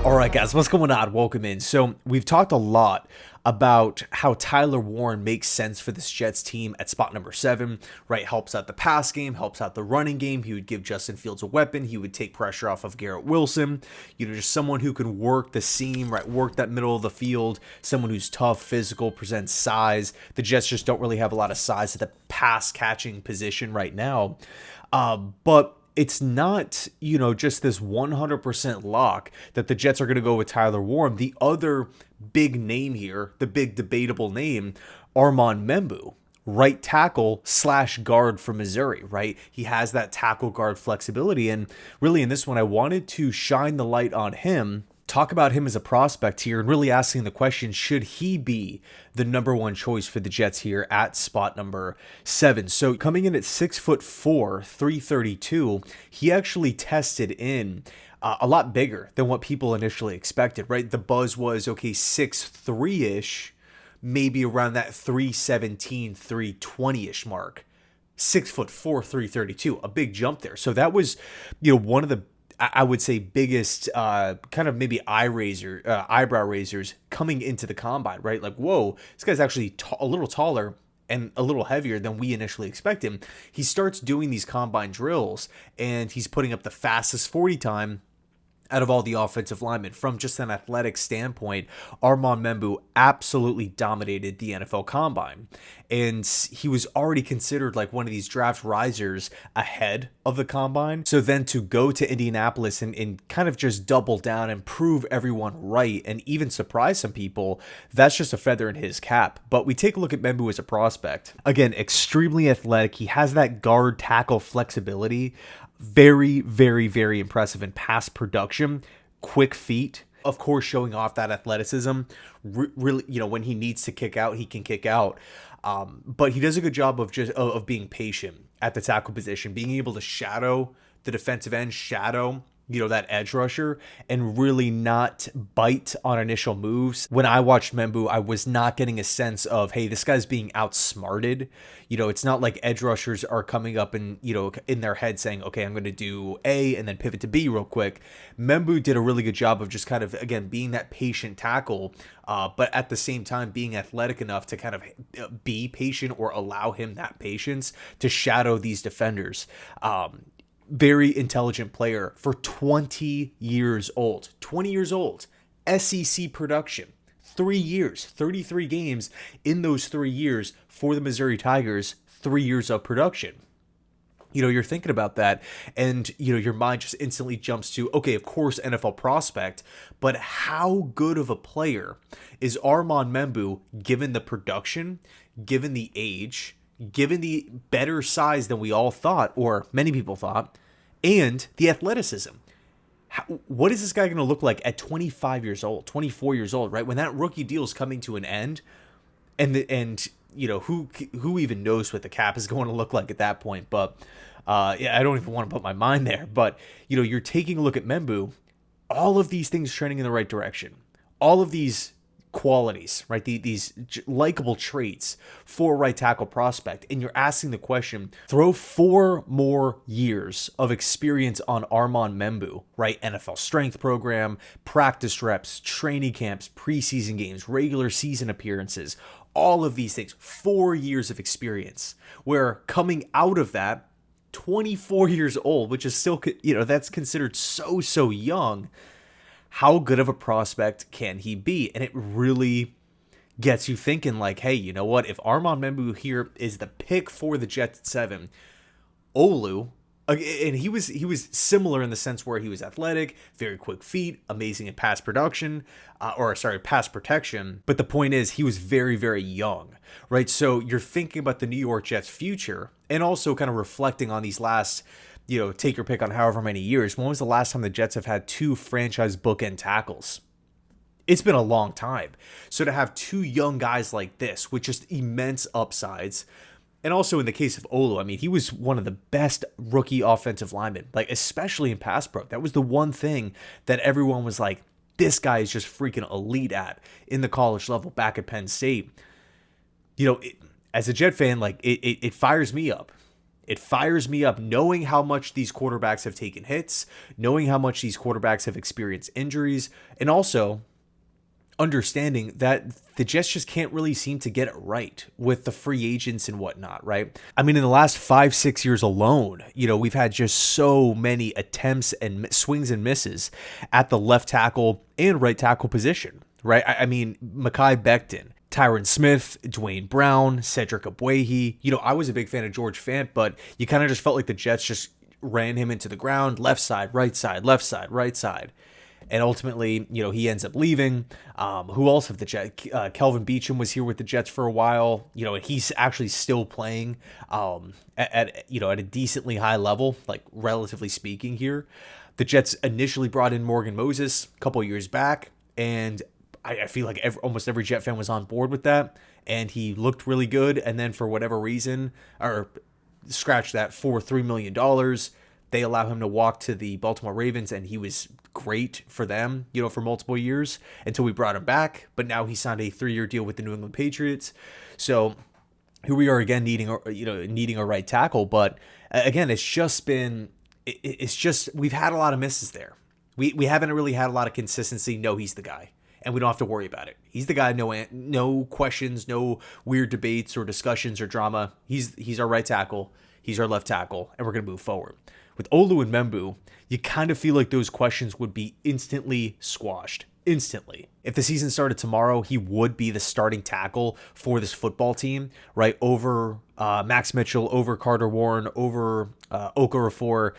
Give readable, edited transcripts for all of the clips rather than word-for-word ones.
All right, guys, what's going on? Welcome in. So we've talked a lot about how Tyler Warren makes sense for this Jets team at spot number 7, right? Helps out the pass game, helps out the running game. He would give Justin Fields a weapon. He would take pressure off of Garrett Wilson. Just someone who can work the seam, right? Work that middle of the field. Someone who's tough, physical, presents size. The Jets just don't really have a lot of size at the pass catching position right now. But it's not, just this 100% lock that the Jets are going to go with Tyler Warren. The other big name here, the big debatable name, Armand Membou, right tackle / guard from Missouri, right? He has that tackle guard flexibility. And really in this one, I wanted to shine the light on him, talk about him as a prospect here, and really asking the question, should he be the number one choice for the Jets here at spot number 7? So coming in at 6'4", 332, he actually tested in a lot bigger than what people initially expected, right? The buzz was, okay, 6'3"-ish, maybe around that 317, 320-ish mark. 6'4", 332, a big jump there. So that was, one of the, I would say, biggest kind of maybe eyebrow raisers coming into the combine, right? Like, whoa, this guy's actually a little taller and a little heavier than we initially expect him. He starts doing these combine drills, and he's putting up the fastest 40 time out of all the offensive linemen. From just an athletic standpoint, Armand Membou absolutely dominated the NFL Combine. And he was already considered like one of these draft risers ahead of the Combine. So then to go to Indianapolis and kind of just double down and prove everyone right and even surprise some people, that's just a feather in his cap. But we take a look at Membou as a prospect. Again, extremely athletic. He has that guard tackle flexibility. Very, very, very impressive in pass production, quick feet, of course, showing off that athleticism. Really, when he needs to kick out, he can kick out. But he does a good job of being patient at the tackle position, being able to shadow the defensive end, shadow that edge rusher, and really not bite on initial moves. When I watched Membou, I was not getting a sense of, hey, this guy's being outsmarted. It's not like edge rushers are coming up and, in their head saying, okay, I'm going to do A and then pivot to B real quick. Membou did a really good job of just kind of, again, being that patient tackle, but at the same time being athletic enough to kind of be patient or allow him that patience to shadow these defenders. Very intelligent player for 20 years old. 20 years old. SEC production. 3 years. 33 games in those 3 years for the Missouri Tigers. 3 years of production. You're thinking about that and, your mind just instantly jumps to, okay, of course, NFL prospect, but how good of a player is Armand Membou given the production, given the age, given the better size than we all thought, or many people thought, and the athleticism? What is this guy going to look like at 25 years old, 24 years old, right? When that rookie deal is coming to an end, and who even knows what the cap is going to look like at that point? But I don't even want to put my mind there. But you're taking a look at Membou, all of these things trending in the right direction, all of these qualities, right? These likable traits for a right tackle prospect. And you're asking the question, throw 4 more years of experience on Armand Membou, right? NFL strength program, practice reps, training camps, preseason games, regular season appearances, all of these things, 4 years of experience, where coming out of that, 24 years old, which is still, that's considered so young. How good of a prospect can he be? And it really gets you thinking like, hey, you know what? If Armand Membou here is the pick for the Jets at 7, Olu, and he was similar in the sense where he was athletic, very quick feet, amazing in pass pass protection. But the point is, he was very, very young, right? So you're thinking about the New York Jets' future and also kind of reflecting on these last, take your pick on however many years. When was the last time the Jets have had 2 franchise bookend tackles? It's been a long time. So to have 2 young guys like this with just immense upsides, and also in the case of Olu, I mean, he was one of the best rookie offensive linemen, like especially in pass pro. That was the one thing that everyone was like, this guy is just freaking elite at in the college level back at Penn State. As a Jet fan, like it fires me up. It fires me up knowing how much these quarterbacks have taken hits, knowing how much these quarterbacks have experienced injuries, and also understanding that the Jets just can't really seem to get it right with the free agents and whatnot, right? I mean, in the last 5-6 years alone, we've had just so many attempts and swings and misses at the left tackle and right tackle position, right? I mean, Mekhi Becton, Tyron Smith, Dwayne Brown, Cedric Abwehi. I was a big fan of George Fant, but you kind of just felt like the Jets just ran him into the ground, left side, right side, left side, right side. And ultimately, he ends up leaving. Who else have the Jets? Kelvin Beachum was here with the Jets for a while. And he's actually still playing at a decently high level, like relatively speaking here. The Jets initially brought in Morgan Moses a couple years back, and I feel like almost every Jet fan was on board with that. And he looked really good. And then for whatever reason, or scratch that, for $3 million, they allow him to walk to the Baltimore Ravens, and he was great for them, for multiple years until we brought him back. But now he signed a 3-year deal with the New England Patriots. So here we are again needing a right tackle. But again, it's just we've had a lot of misses there. We haven't really had a lot of consistency. No, he's the guy, and we don't have to worry about it. He's the guy. No questions, no weird debates or discussions or drama. He's our right tackle. He's our left tackle, and we're going to move forward. With Olu and Membou, you kind of feel like those questions would be instantly squashed. Instantly. If the season started tomorrow, he would be the starting tackle for this football team, right? Over Max Mitchell, over Carter Warren, over Okafor.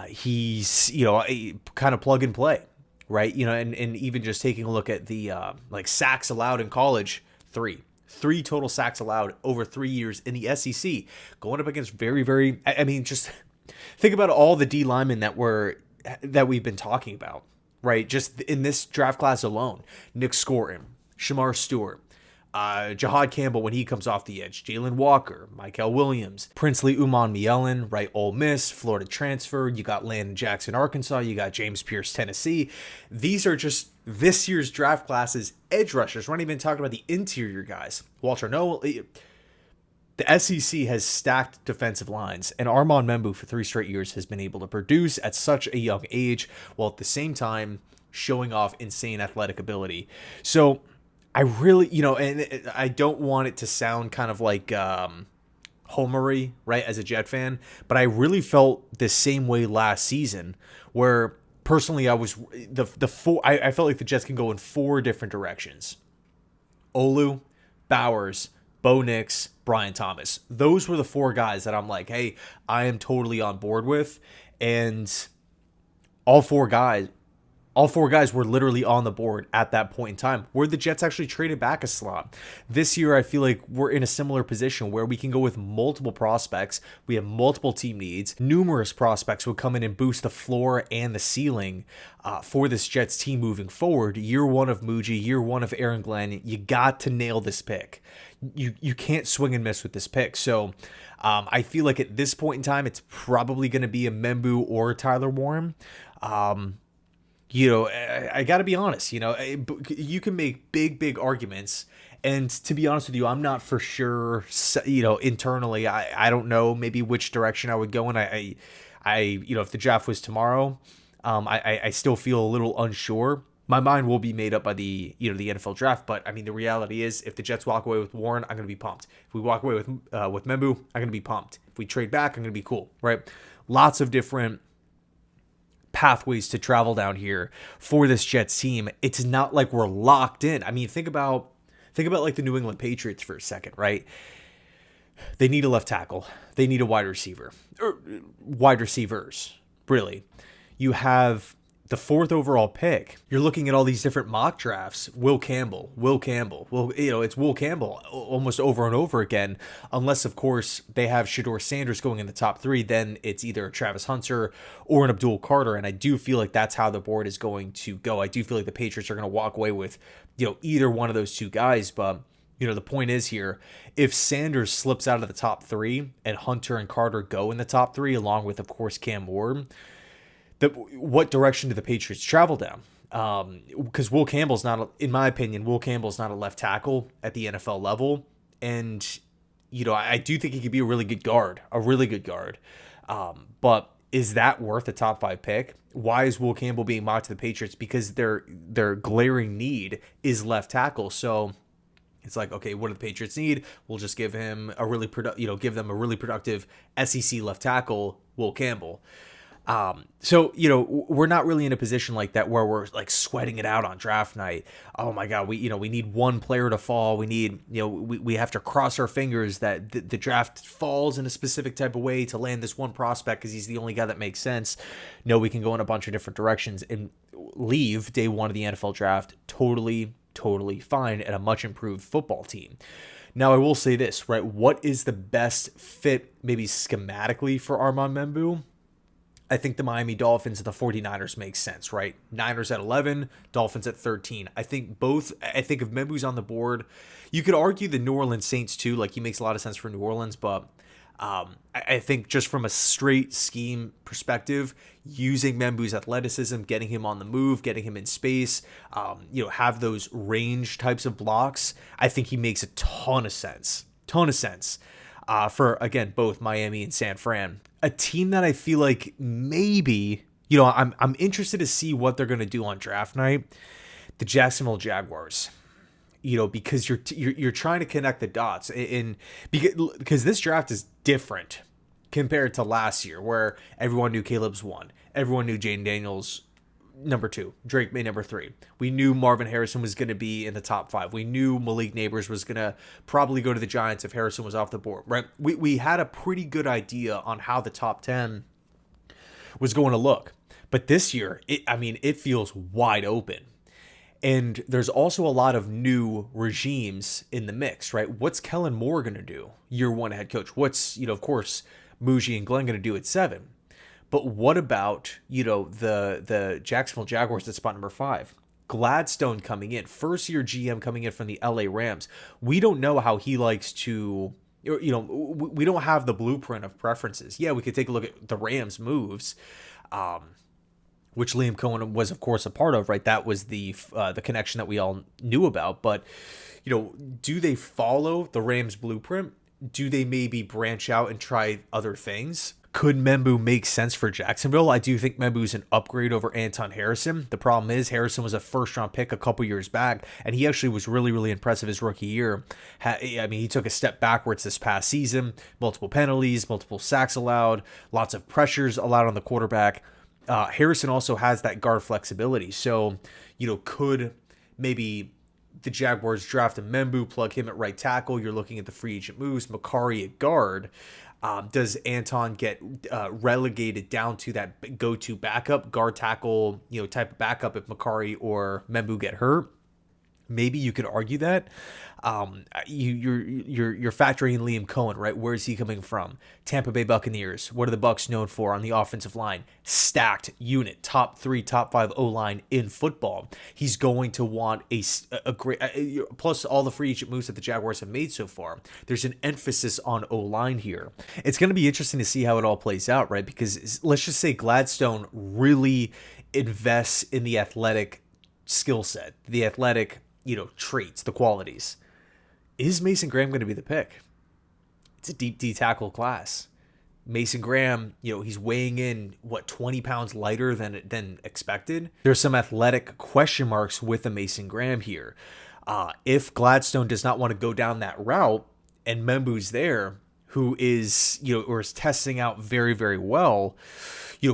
He's, a kind of plug and play, right? And even just taking a look at the sacks allowed in college, 3 total sacks allowed over 3 years in the SEC, going up against very, just think about all the D linemen that we've been talking about, right? Just in this draft class alone: Nick Scourton, Shamar Stewart, Jahad Campbell when he comes off the edge, Jalen Walker, Michael Williams, Princely Uman-Mielen, right? Ole Miss, Florida transfer. You got Landon Jackson, Arkansas. You got James Pierce, Tennessee. These are just this year's draft classes edge rushers. We're not even talking about the interior guys. Walter Noel. The SEC has stacked defensive lines, and Armand Membou for 3 straight years has been able to produce at such a young age, while at the same time showing off insane athletic ability. So I really, and I don't want it to sound kind of like homery, right, as a Jet fan, but I really felt the same way last season, where personally I was I felt like the Jets can go in 4 different directions: Olu, Bowers, Bo Nix, Brian Thomas. Those were the 4 guys that I'm like, hey, I am totally on board with. And all four guys were literally on the board at that point in time, where the Jets actually traded back a slot. This year, I feel like we're in a similar position where we can go with multiple prospects. We have multiple team needs. Numerous prospects would come in and boost the floor and the ceiling for this Jets team moving forward. Year 1 of Muji, year 1 of Aaron Glenn. You got to nail this pick. You can't swing and miss with this pick. So I feel like at this point in time, it's probably going to be a Membou or Tyler Warren. I got to be honest, you can make big arguments. And to be honest with you, I'm not for sure, internally, I don't know maybe which direction I would go in. I if the draft was tomorrow, I still feel a little unsure. My mind will be made up by the NFL draft, but I mean, the reality is, if the Jets walk away with Warren, I'm going to be pumped. If we walk away with Membou, I'm going to be pumped. If we trade back, I'm going to be cool, right? Lots of different pathways to travel down here for this Jets team. It's not like we're locked in. I mean, think about like the New England Patriots for a second, right? They need a left tackle. They need a wide receiver, or wide receivers, really. You have the 4th overall pick. You're looking at all these different mock drafts. Will Campbell. Well, it's Will Campbell almost over and over again, unless, of course, they have Shedeur Sanders going in the top 3. Then it's either Travis Hunter or an Abdul Carter, and I do feel like that's how the board is going to go. I do feel like the Patriots are going to walk away with, either one of those 2 guys, but the point is here, if Sanders slips out of the top 3 and Hunter and Carter go in the top 3, along with, of course, Cam Ward, what direction do the Patriots travel down? Because Will Campbell's not, in my opinion, Will Campbell's not a left tackle at the NFL level. And, I do think he could be a really good guard, but is that worth a top 5 pick? Why is Will Campbell being mocked to the Patriots? Because their glaring need is left tackle. So it's like, okay, what do the Patriots need? We'll just give him a really give them a really productive SEC left tackle, Will Campbell. So, we're not really in a position like that where we're like sweating it out on draft night. Oh my God, we need one player to fall. We need, we have to cross our fingers that the draft falls in a specific type of way to land this one prospect because he's the only guy that makes sense. No, we can go in a bunch of different directions and leave day one of the NFL draft totally fine at a much improved football team. Now, I will say this, right? What is the best fit maybe schematically for Armand Membou? I think the Miami Dolphins and the 49ers make sense, right? Niners at 11, Dolphins at 13. I think if Membou's on the board, you could argue the New Orleans Saints too. Like, he makes a lot of sense for New Orleans, but I think just from a straight scheme perspective, using Membou's athleticism, getting him on the move, getting him in space, have those range types of blocks, I think he makes a ton of sense. For, again, both Miami and San Fran. A team that I feel like maybe, I'm interested to see what they're going to do on draft night. The Jacksonville Jaguars. Because you're trying to connect the dots, because this draft is different compared to last year, where everyone knew Caleb's 1, everyone knew Jaden Daniels number 2, Drake May number 3. We knew Marvin Harrison was going to be in the top 5. We knew Malik Neighbors was going to probably go to the Giants if Harrison was off the board, right? We had a pretty good idea on how the top 10 was going to look. But this year, it feels wide open. And there's also a lot of new regimes in the mix, right? What's Kellen Moore going to do, year one head coach? What's, of course, Muji and Glenn going to do at 7? But what about, the Jacksonville Jaguars at spot number 5? Gladstone coming in, first-year GM coming in from the LA Rams. We don't know how he likes to, we don't have the blueprint of preferences. Yeah, we could take a look at the Rams' moves, which Liam Cohen was, of course, a part of, right? That was the connection that we all knew about. But, do they follow the Rams' blueprint? Do they maybe branch out and try other things? Could Membou make sense for Jacksonville? I do think Membou's an upgrade over Anton Harrison. The problem is Harrison was a first-round pick a couple years back, and he actually was really, really impressive his rookie year. He took a step backwards this past season. Multiple penalties, multiple sacks allowed, lots of pressures allowed on the quarterback. Harrison also has that guard flexibility. So, could maybe the Jaguars draft a Membou, plug him at right tackle? You're looking at the free agent moves. Makari at guard. Does Anton get relegated down to that go-to backup, guard tackle, type of backup if Makari or Membou get hurt? Maybe you could argue that. You're factoring in Liam Cohen, right? Where is he coming from? Tampa Bay Buccaneers. What are the Bucs known for on the offensive line? Stacked unit, top 3, top 5 O-line in football. He's going to want a great, plus all the free agent moves that the Jaguars have made so far. There's an emphasis on O-line here. It's going to be interesting to see how it all plays out, right? Because let's just say Gladstone really invests in the athletic skill set, the athletic traits, the qualities. Is Mason Graham going to be the pick? It's a deep D tackle class. Mason Graham, he's weighing in 20 pounds lighter than expected. There's some athletic question marks with a Mason Graham here. If Gladstone does not want to go down that route and Membou's there, who is or is testing out very, very well,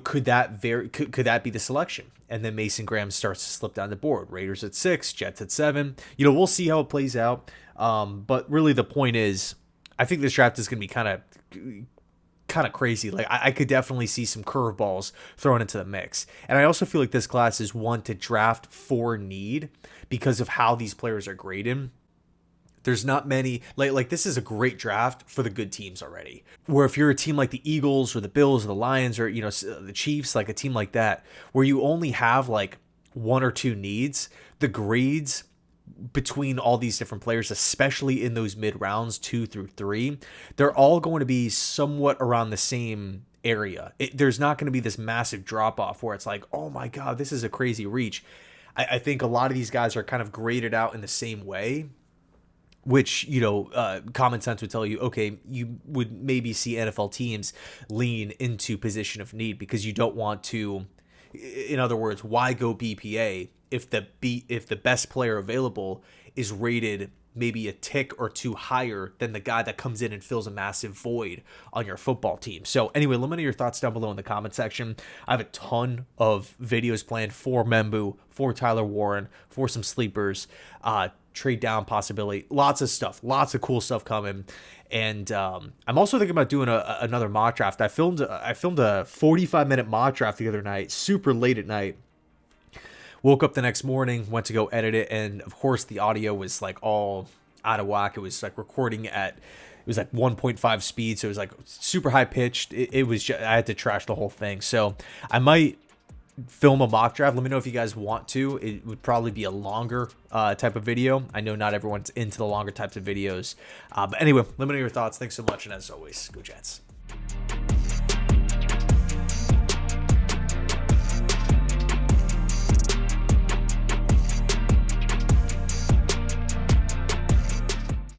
could that be the selection? And then Mason Graham starts to slip down the board. Raiders at 6, Jets at 7. We'll see how it plays out. But really the point is, I think this draft is going to be kind of crazy. Like I could definitely see some curveballs thrown into the mix. And I also feel like this class is one to draft for need because of how these players are graded. There's not many, like this is a great draft for the good teams already. Where if you're a team like the Eagles or the Bills or the Lions or, the Chiefs, like a team like that, where you only have like 1 or 2 needs, the grades between all these different players, especially in those mid rounds 2 through 3, they're all going to be somewhat around the same area. There's not going to be this massive drop off where it's like, oh my God, this is a crazy reach. I think a lot of these guys are kind of graded out in the same way, which, you know, common sense would tell you, okay, you would maybe see NFL teams lean into position of need because you don't want to, in other words, why go BPA if the best player available is rated maybe a tick or two higher than the guy that comes in and fills a massive void on your football team. So anyway, let me know your thoughts down below in the comment section. I have a ton of videos planned for Membou, for Tyler Warren, for some sleepers, trade down possibility, lots of stuff, lots of cool stuff coming. And I'm also thinking about doing another mock draft. I filmed a 45-minute mock draft the other night, super late at night. Woke up the next morning, went to go edit it, and of course the audio was like all out of whack. It was like recording at, it was like 1.5 speed, so it was like super high pitched. It was just, I had to trash the whole thing. So I might film a mock draft. Let me know if you guys want to. It would probably be a longer type of video. I know not everyone's into the longer types of videos. But anyway, let me know your thoughts. Thanks so much, and as always, go Jets.